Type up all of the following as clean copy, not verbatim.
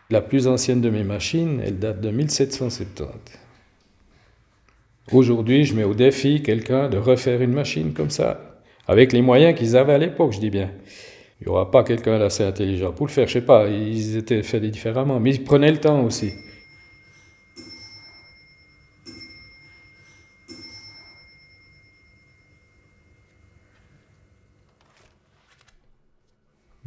La plus ancienne de mes machines, elle date de 1770. Aujourd'hui, je mets au défi quelqu'un de refaire une machine comme ça, avec les moyens qu'ils avaient à l'époque, je dis bien. Il n'y aura pas quelqu'un d'assez intelligent pour le faire, je sais pas, ils étaient faits différemment, mais ils prenaient le temps aussi.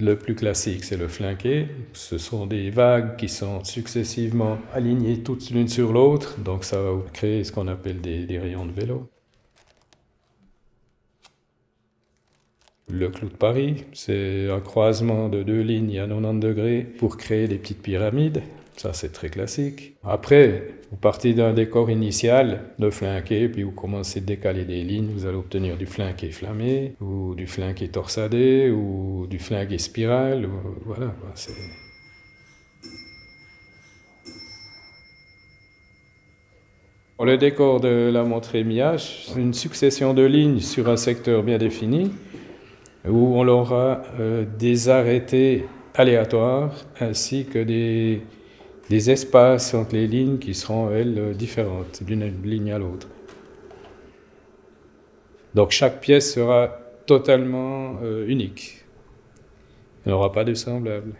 Le plus classique, c'est le flinqué. Ce sont des vagues qui sont successivement alignées toutes l'une sur l'autre, donc ça va créer ce qu'on appelle des rayons de vélo. Le clou de Paris, c'est un croisement de deux lignes à 90 degrés pour créer des petites pyramides. Ça, c'est très classique. Après, vous partez d'un décor initial de flinqué, puis vous commencez à décaler des lignes. Vous allez obtenir du flinqué flammé, ou du flinqué torsadé, ou du flinqué spirale. Voilà, c'est... Le décor de la montre émiage, c'est une succession de lignes sur un secteur bien défini, où on aura des arrêtés aléatoires ainsi que des espaces entre les lignes qui seront, elles, différentes d'une ligne à l'autre. Donc chaque pièce sera totalement unique. Il n'y aura pas de semblable.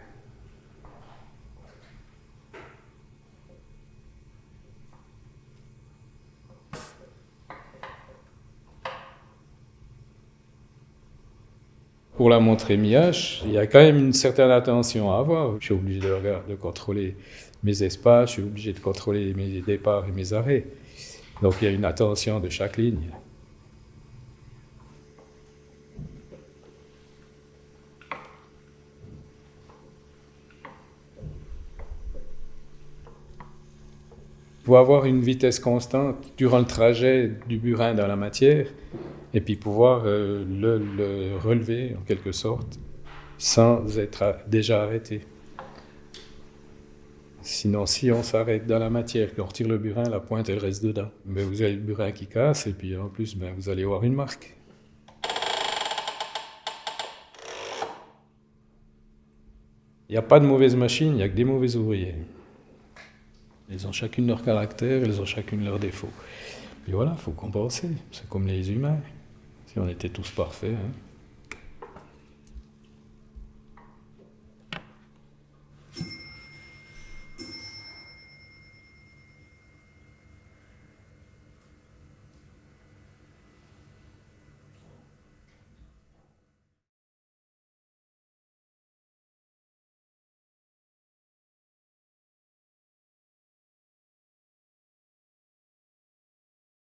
Pour la montre émiage, il y a quand même une certaine attention à avoir. Je suis obligé de contrôler mes espaces, je suis obligé de contrôler mes départs et mes arrêts. Donc il y a une attention de chaque ligne. Il faut avoir une vitesse constante durant le trajet du burin dans la matière et puis pouvoir le relever en quelque sorte sans être déjà arrêté. Sinon, si on s'arrête dans la matière, qu'on retire le burin, la pointe elle reste dedans. Mais vous avez le burin qui casse et puis en plus vous allez avoir une marque. Il n'y a pas de mauvaise machine, il n'y a que des mauvais ouvriers. Ils ont chacune leur caractère, ils ont chacune leurs défauts. Et voilà, il faut compenser. C'est comme les humains. Si on était tous parfaits, hein.